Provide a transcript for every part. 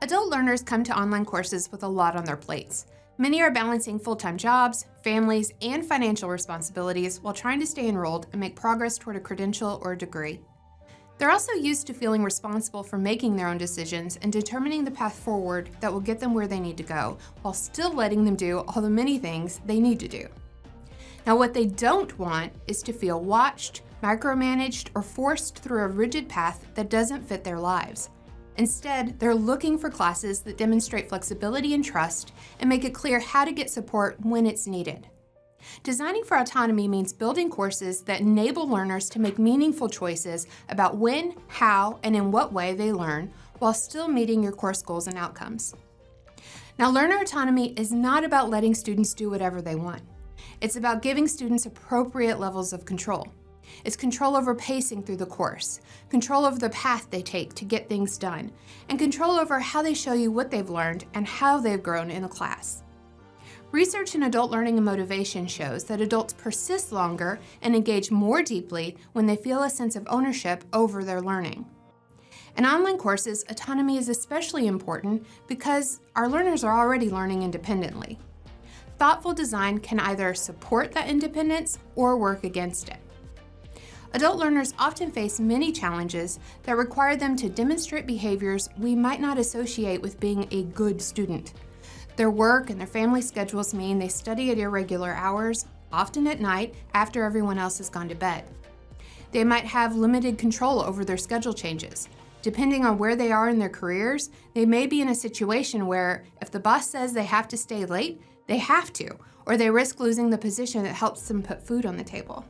Adult learners come to online courses with a lot on their plates. Many are balancing full-time jobs, families, and financial responsibilities while trying to stay enrolled and make progress toward a credential or a degree. They're also used to feeling responsible for making their own decisions and determining the path forward that will get them where they need to go, while still letting them do all the many things they need to do. Now, what they don't want is to feel watched, micromanaged, or forced through a rigid path that doesn't fit their lives. Instead, they're looking for classes that demonstrate flexibility and trust and make it clear how to get support when it's needed. Designing for autonomy means building courses that enable learners to make meaningful choices about when, how, and in what way they learn while still meeting your course goals and outcomes. Now, learner autonomy is not about letting students do whatever they want. It's about giving students appropriate levels of control. It's control over pacing through the course, control over the path they take to get things done, and control over how they show you what they've learned and how they've grown in a class. Research in adult learning and motivation shows that adults persist longer and engage more deeply when they feel a sense of ownership over their learning. In online courses, autonomy is especially important because our learners are already learning independently. Thoughtful design can either support that independence or work against it. Adult learners often face many challenges that require them to demonstrate behaviors we might not associate with being a good student. Their work and their family schedules mean they study at irregular hours, often at night after everyone else has gone to bed. They might have limited control over their schedule changes. Depending on where they are in their careers, they may be in a situation where if the boss says they have to stay late, they have to, or they risk losing the position that helps them put food on the table.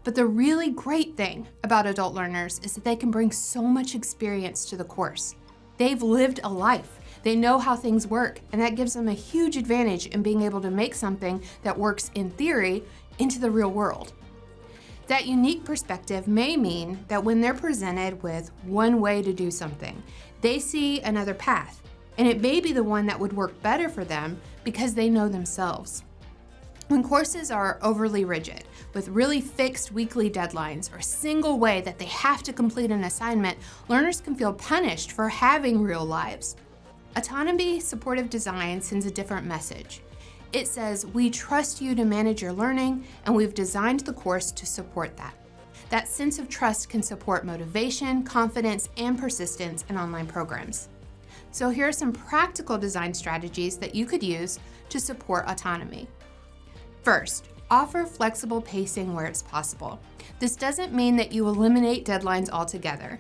But the really great thing about adult learners is that they can bring so much experience to the course. They've lived a life. They know how things work, and that gives them a huge advantage in being able to make something that works in theory into the real world. That unique perspective may mean that when they're presented with one way to do something, they see another path, and it may be the one that would work better for them because they know themselves. When courses are overly rigid, with really fixed weekly deadlines or a single way that they have to complete an assignment, learners can feel punished for having real lives. Autonomy supportive design sends a different message. It says, we trust you to manage your learning, and we've designed the course to support that. That sense of trust can support motivation, confidence, and persistence in online programs. So here are some practical design strategies that you could use to support autonomy. First, offer flexible pacing where it's possible. This doesn't mean that you eliminate deadlines altogether.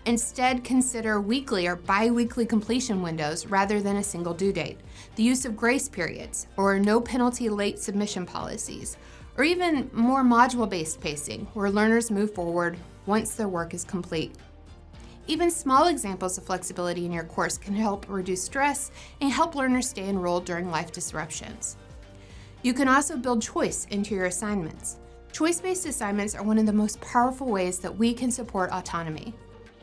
Instead, consider weekly or bi-weekly completion windows rather than a single due date, the use of grace periods or no penalty late submission policies, or even more module-based pacing where learners move forward once their work is complete. Even small examples of flexibility in your course can help reduce stress and help learners stay enrolled during life disruptions. You can also build choice into your assignments. Choice-based assignments are one of the most powerful ways that we can support autonomy.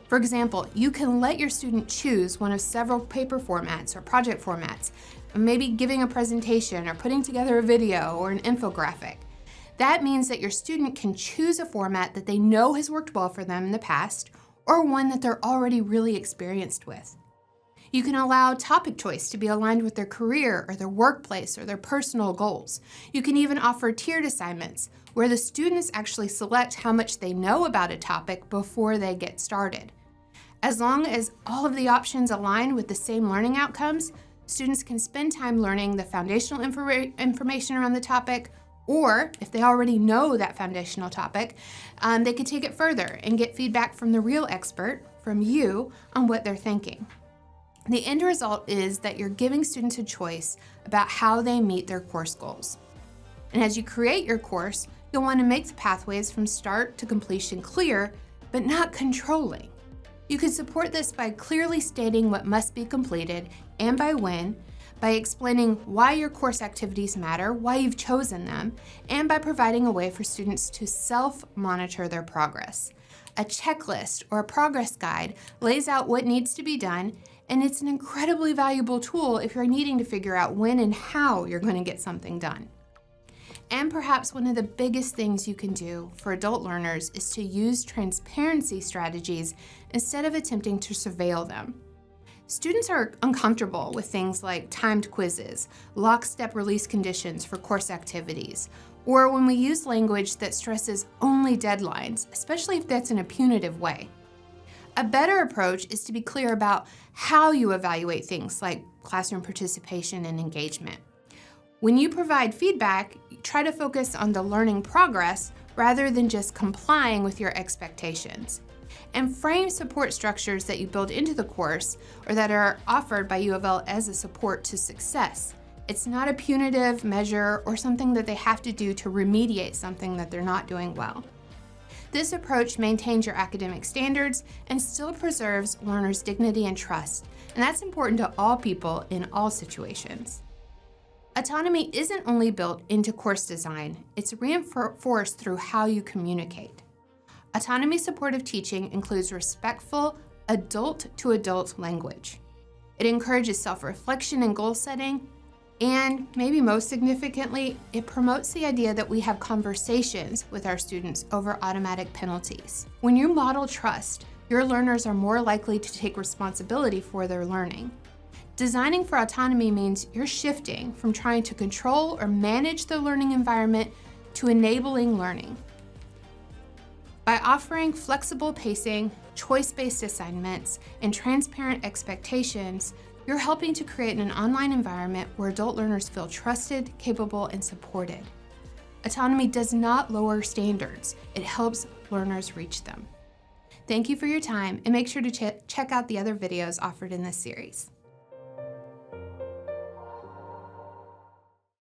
For example, you can let your student choose one of several paper formats or project formats, maybe giving a presentation or putting together a video or an infographic. That means that your student can choose a format that they know has worked well for them in the past or one that they're already really experienced with. You can allow topic choice to be aligned with their career or their workplace or their personal goals. You can even offer tiered assignments where the students actually select how much they know about a topic before they get started. As long as all of the options align with the same learning outcomes, students can spend time learning the foundational information around the topic, or if they already know that foundational topic, they can take it further and get feedback from the real expert, from you, on what they're thinking. The end result is that you're giving students a choice about how they meet their course goals. And as you create your course, you'll want to make the pathways from start to completion clear, but not controlling. You can support this by clearly stating what must be completed and by when, by explaining why your course activities matter, why you've chosen them, and by providing a way for students to self-monitor their progress. A checklist or a progress guide lays out what needs to be done, and it's an incredibly valuable tool if you're needing to figure out when and how you're going to get something done. And perhaps one of the biggest things you can do for adult learners is to use transparency strategies instead of attempting to surveil them. Students are uncomfortable with things like timed quizzes, lockstep release conditions for course activities, or when we use language that stresses only deadlines, especially if that's in a punitive way. A better approach is to be clear about how you evaluate things like classroom participation and engagement. When you provide feedback, try to focus on the learning progress rather than just complying with your expectations. And frame support structures that you build into the course or that are offered by U of L as a support to success. It's not a punitive measure or something that they have to do to remediate something that they're not doing well. This approach maintains your academic standards and still preserves learners' dignity and trust, and that's important to all people in all situations. Autonomy isn't only built into course design, it's reinforced through how you communicate. Autonomy supportive teaching includes respectful, adult-to-adult language. It encourages self-reflection and goal setting, and maybe most significantly, it promotes the idea that we have conversations with our students over automatic penalties. When you model trust, your learners are more likely to take responsibility for their learning. Designing for autonomy means you're shifting from trying to control or manage the learning environment to enabling learning. By offering flexible pacing, choice-based assignments, and transparent expectations, you're helping to create an online environment where adult learners feel trusted, capable, and supported. Autonomy does not lower standards. It helps learners reach them. Thank you for your time, and make sure to check out the other videos offered in this series.